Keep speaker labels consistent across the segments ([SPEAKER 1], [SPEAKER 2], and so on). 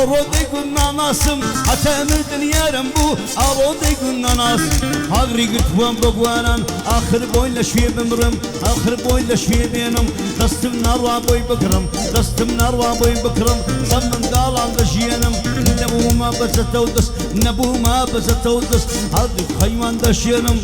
[SPEAKER 1] ئاڕۆدەی گوناناسم هەتا مردن یارم بوو ئاڕۆدەی گوناناس هاگری گرتووەم بە گوانان ئاخر بۆی لە شوێ بمرم ئاخر بۆی لە شوێ بێنم دەستم ناڕوا بۆی بکڕم دەستم ناڕوا بۆی بکڕم سەم منداڵان دەژێنم نەبوومە بەجەتەو دەست نەبوومە بەجەتەو دەست هەردوو خەیمان دەشێنم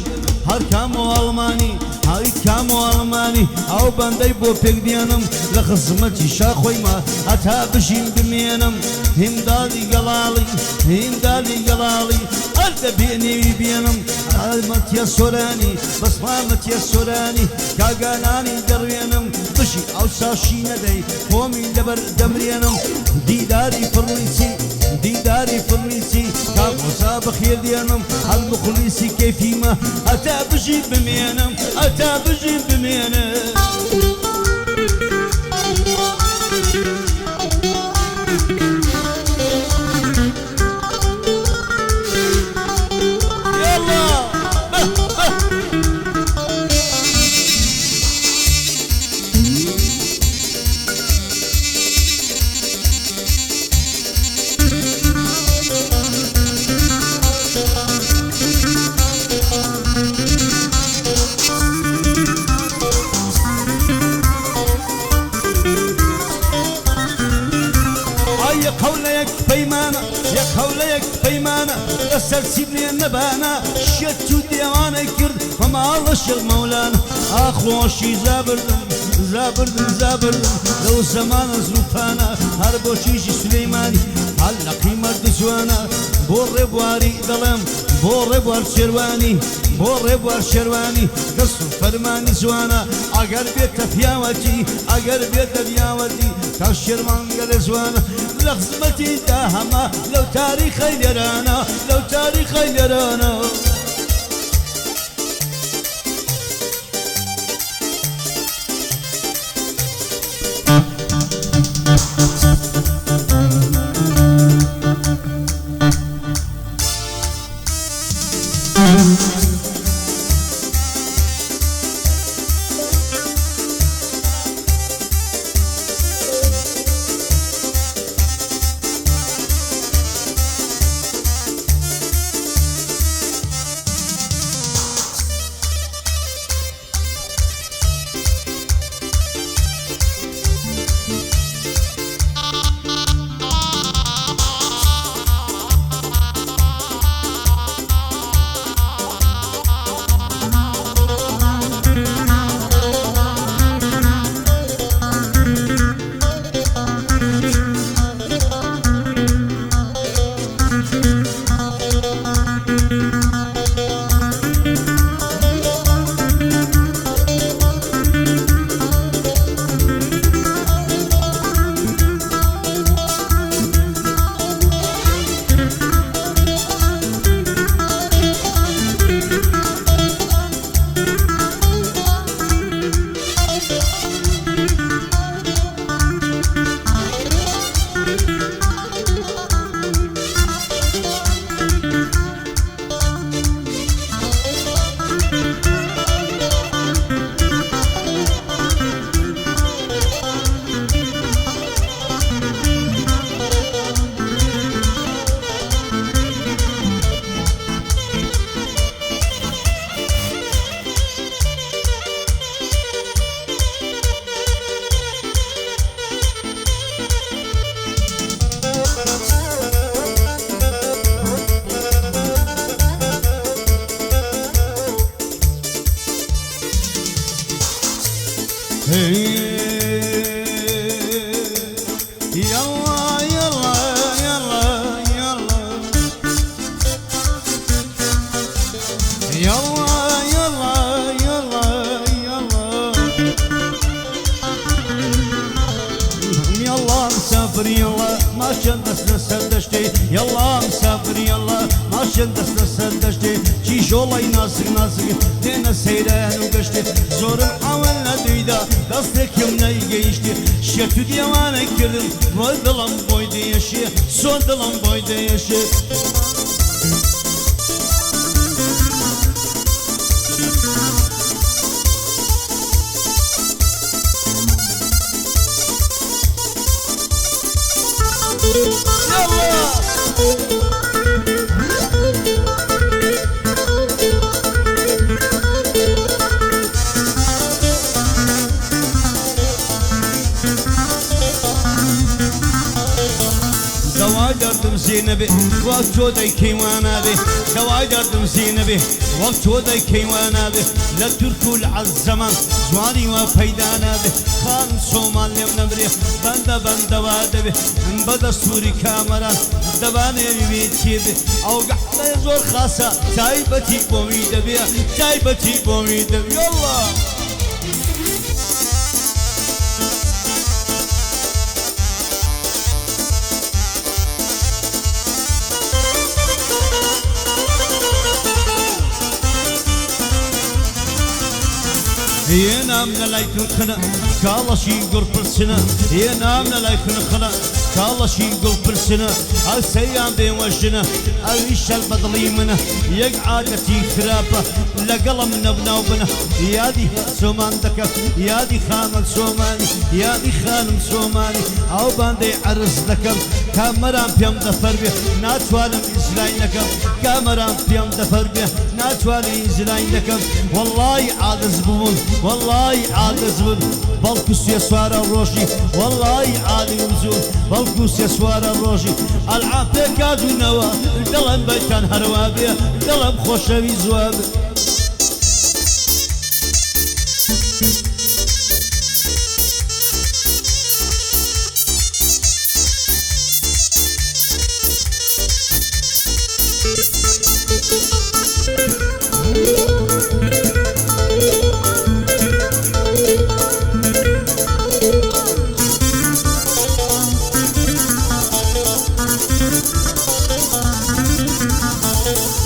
[SPEAKER 1] هەر کام و ئەڵمانی هەری کام و ئەڵمانی ئەو بەندەی بۆ پێک دێنم لە خزمەتی شاخۆیمە هەتا بژین بمێنم هینداڵی گەڵاڵی هینداڵی گەڵاڵی هەر دەبێنێوی بێنم ئەلمەتیە سۆرانی بەسمامەتیە سۆرانی کاگانانی دەڕوێنم بژی ئەو ساشی نەدەی خۆمی لەبەر دەمرێنم دیداری فڕلیسی دیداری فڕلیسی کاغۆزا بەخێر دێنم هەر بخلیسی کەیفیمە هەتا بژین بمێنم هەتا بژین بمێنم هەولەیەک پەیمانە لەسەر سیبلێ نەبانە شێت و دێوانەی کرد هەماڵە شێڵ مەولانە ئاخۆشی زابردم زابردم زابردم لەو زەمانە زلوفانە هەر بۆ چیژی سولەیمانی هەر لە قیمەت جوانە بۆ ڕێبواری دەڵێم بۆ ڕێبوار شێروانی بۆ ڕێبوار شێروانی دەست و فەرمانی جوانە ئەگەر بێتە پیاوەتی ئەگەر بێتە پیاوەتی تا شێرمانگەلێ جوانە لە خزمەتی دا هەمە لەو تاریخەی لێرانە لەو تاریخەی لێرانە ماشن دست سردشتی یالله مسافر یالله ماشن دست سردشتی چی جولای نازک نازک دین سیران و گشتی زورم اول ندیدا دست کم نیگیشتی شتو دیوانه کردم وای دلم بایده یشی سون دلم بایده یشی
[SPEAKER 2] يلا
[SPEAKER 1] نبي وقت شودي كيوانا به كواي دردم زين به وقت شودي كيوانا به لا تركوا العالزمان جواني وفيدانا به خان سومان لم نبري بند واد به بدا سوري كامران دباني بيتي به او قحطة زور خاصة تايبتي بومي دبي تايبتي بومي دبي يلا ينام لايكن خنا كالله شي قرب السنة ينام لايكن خنا كالله شي قرب السنة السيام بين وجنا الريش البدلي منه يقعدتي خرابة لقلم نبنا وبنا يا دي سومان دكف يا دي خانم سوماني يا دي خانم سوماني او باندي عرس دكف كامران بيم دفر بيه ناتوالم ازلاين دكف كامران بيم دفر بيه ناتوالي ازلاين دكف والله عادز بون والله عادز بون بلكوس يسوار الروشي والله عادي وزون بلكوس يسوار الروشي العافية كادو نوا دلم بيتان هروابيه دلم خوشوي زوابه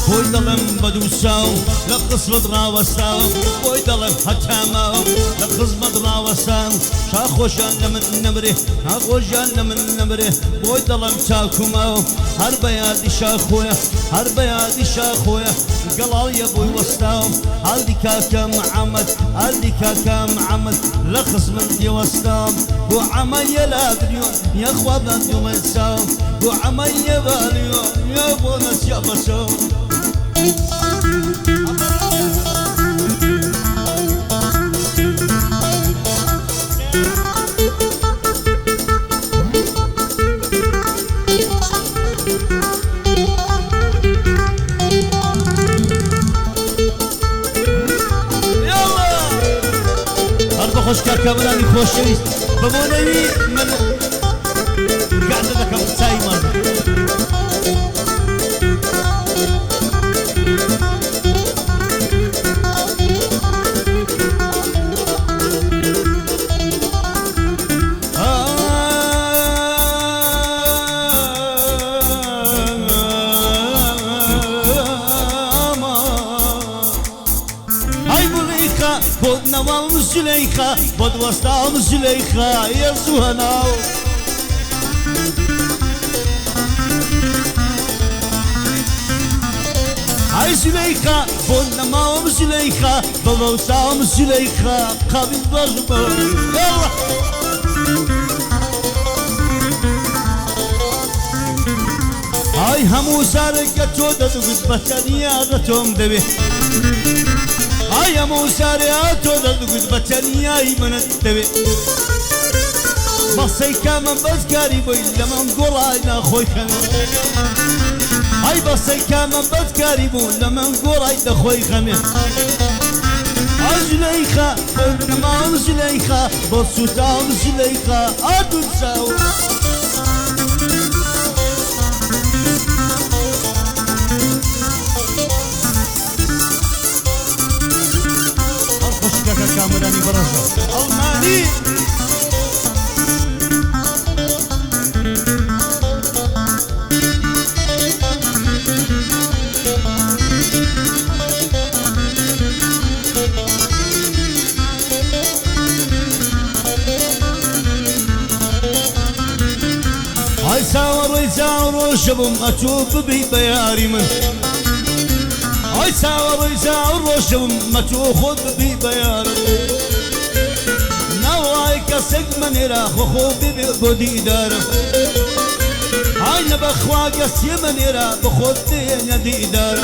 [SPEAKER 1] بوي دلم بدوساو لقص بدراوساو بوي دلم حتاماو لقص بدراوساو شاخوشان لمن نمره هاخوشان لمن نمره بوي دلم تاكماو هر بيادي شاخويا هر بيادي شاخويا قلال يا بوي وستاو هالدي كاكا محمد هالدي كاكا محمد لقص من دي وستاو بو عمي لا بليون يا اخوة يوم الساو بو عمي باليون يا بونس يا بسو خوش كامراني خوشويست ببونوي من قاعد لكم سايمر بود نوام زليخا بود وسطام زليخا يا زهناو هاي زليخا بود نوام زليخا بود وسطام زليخا قابل بجبر يلا هاي همو سارك تودا دوغت بطانيا دتوم دبي هاي موساري تودا دوغت بطانيا يمن دبي بصي كامن بزكاري بوي لمن قراينا خوي خمي هاي بصي كامن بزكاري بوي لمن قراينا خوي خمي زليخا نمام زليخا بصوتام زليخا أدون ساو كامراني برزة الماني هاي ساور شبم أتوب بي بياري من هاي ساور شبم متوخذ بي بياري نوايك سجمن راخ خوبي بودي دار هاي نبخواك سيمن راخ بخوتي ندي دار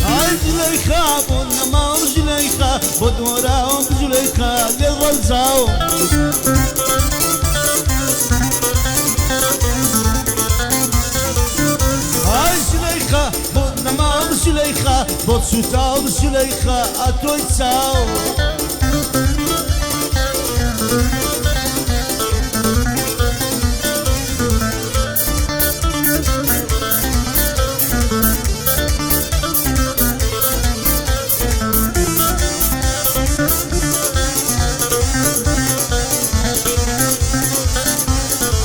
[SPEAKER 1] هاي زليخا بنما زليخا بدورا زليخا للغلزاو سليخة بوت سوتاو سليخة أتوي تساو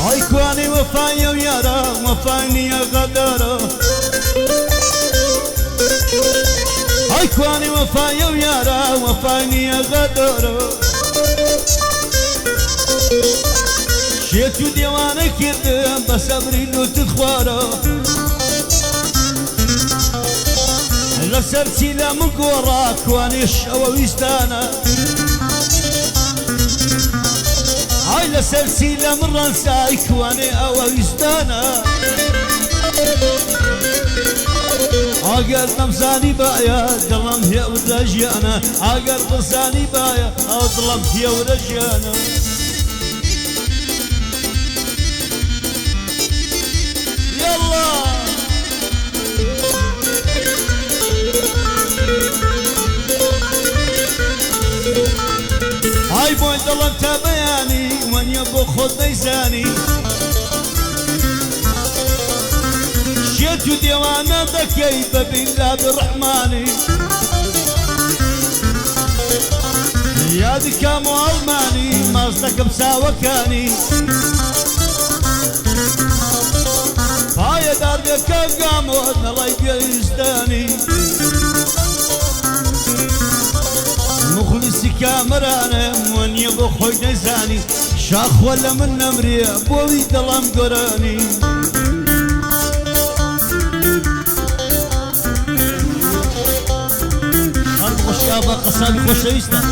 [SPEAKER 1] هاي وفايا ويارا وفاني غدارا هاي كواني وفايا ويارا وفاني غدارا شيتو ديوانا كردم بصبري لو تخوارا لسرتي لا مقورا كواني الشوا ويستانا هاي لسلسلة من رنساي كواني أوا ويستانا أقل نمساني بايا دلم هي ورجانا أقل بصاني بايا أظلم هي ورجانا يلا هاي بوين دلم تبياني من يبو خود نيزاني شيتو ديوانا ذكي بالله بالرحماني يا دكامو ألماني مازدك بساوكاني هاي دار دكا قامو نلاي بيزداني مخلصي كامرانا من يبو خوي نزاني شاخ ولا من نمري بوي دلم قراني خلق خوش يابا قصابي خوش يستا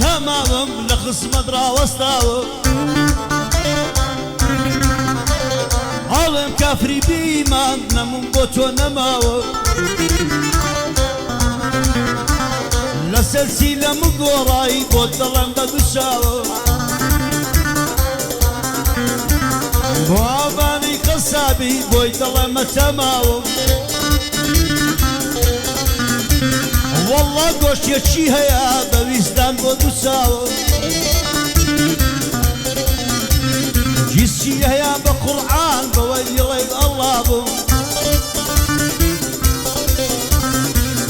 [SPEAKER 1] تمامم لخص مدرا وسطاو عالم كافري بيمان نمون بوتو نماو لسلسلة مقوراي بود دلم بدوشاو بواباني قصابي بوي دلم تماو والله قوش يشي هيا بويزدان بودو ساو جيسي هيا بقرآن بويلي ليل الله بو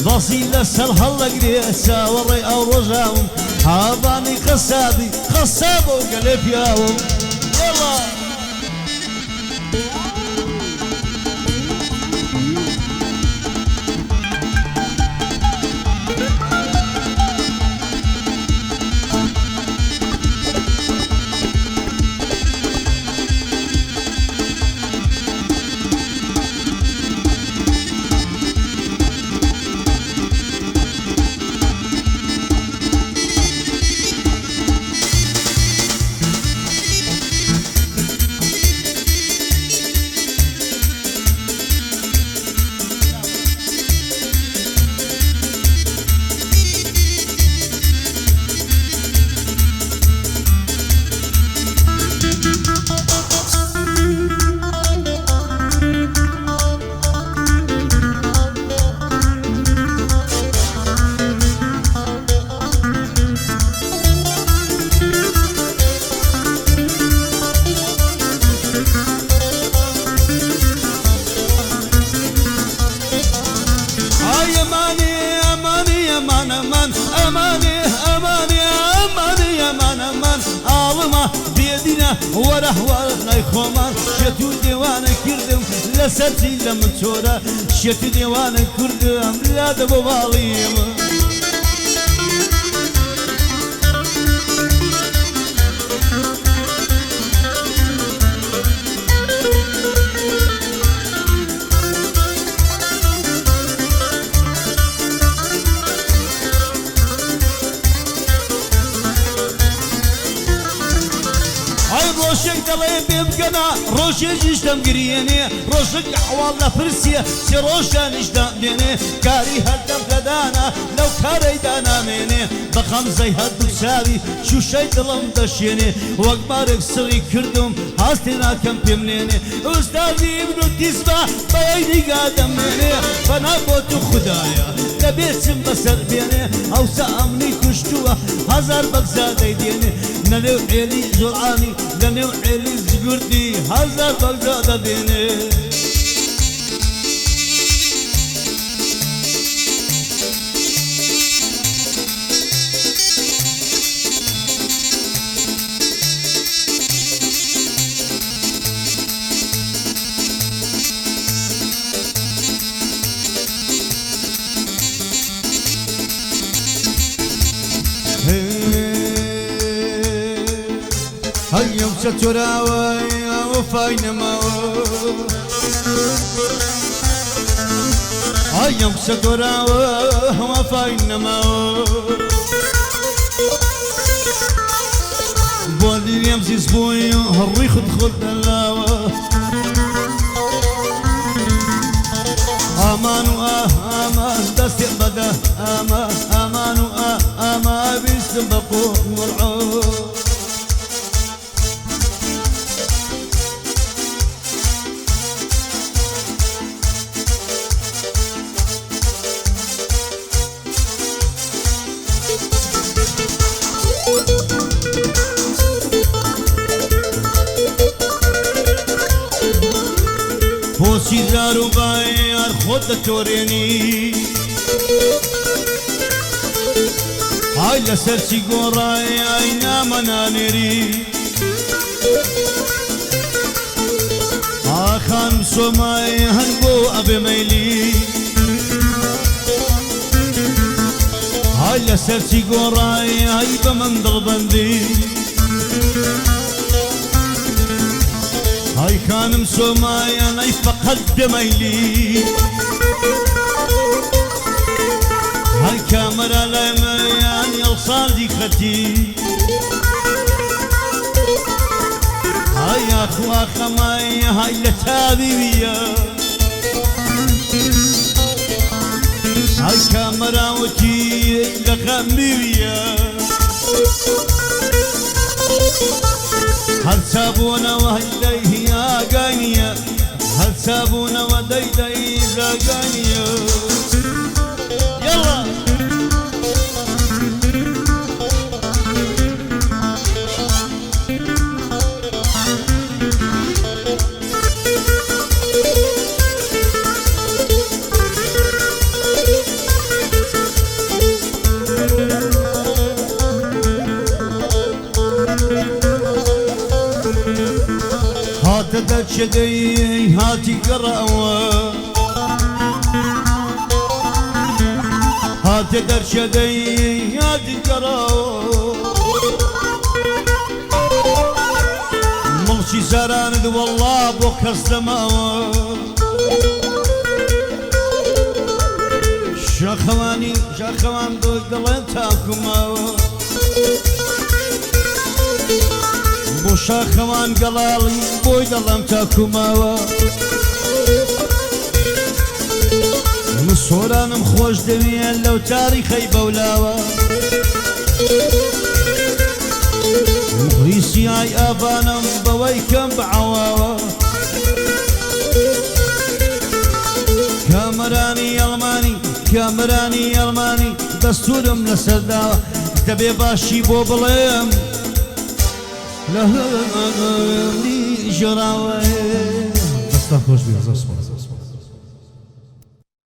[SPEAKER 1] ضاسي لسر هلا قريسا وري او رجاوم هاباني قصابي قصابو قلب ياوم يلا وره ورناي خومان شتو ديوانا كردم لسرتي لمن تورا شتو ديوانا كردم لا دبو باليم ڕۆژێک دەڵێ پێ بکەنا ڕۆژێکیشتم گریێنێ ڕۆژێک ئەحواڵ لە پرسیە سێ ڕۆژانیشدا دێنێ کاری هەردەم دەدانا لەو کارەیدا نامێنێ بە خەمزەی هەردوو چاوی شوشەی دڵم دەشێنێ وەک بارێک سڕی کردم هەستی ناکەم پێم لێنێ ئوستادی ئیبن و تیسبا بەیەی نیگا دەمێنێ بەنا بۆ تو خودایە دەبێتم بەسەر بێنێ ئەوسا ئەمنی کوشتووە هەزار بەگزادەی دێنێ لەنێو عێلی زۆرعانی لەنێو عێلی زگوردی هەزار بەگزادە دێنێ هيا وستراوى وفاين ماوى هيا وستراوى وفاين ماوى بولي يمزي سبوي هالريخ دخل دلاوى امان امان دستي بدا امان امان بيستبقوا والعود بۆچی زار و بایار خۆت دەتۆرێنی ئای لەسەر چی گۆڕای ئای نامە نانێری ئاخان سۆمای هەر بۆ ئەبێ مەیلی ئای لەسەر چی گۆڕای ئای بە من دڵبەندی هاي كان مسومايا انا فقد دميلي هاي كاميرا لميان يوصل دي ختي هاي اخوا خماي هاي لتابيبيا هاي كاميرا وتي لخميبيا هل سابونا وهيديه يا غانيا هل سابونا وديديه يا غانيا يلا هاتدت شدي هاتي قراوة هاتدت شدي هاتي قراوة ملشي سراند والله بوك السماوة شاخوان دوك دلتاكماوة بۆ شاخەوان گەڵاڵی بۆی دەڵام تاکوماوە مسۆرانم خۆش دەوێن لەو تاریخەی بەولاوە مغریسیای ئابانم بەوەی کەم بەعەواوە کامەرانی ئەڵمانی دەستورم لەسەرداوە دەبێ باشی بۆ بڵێم لا جراوي.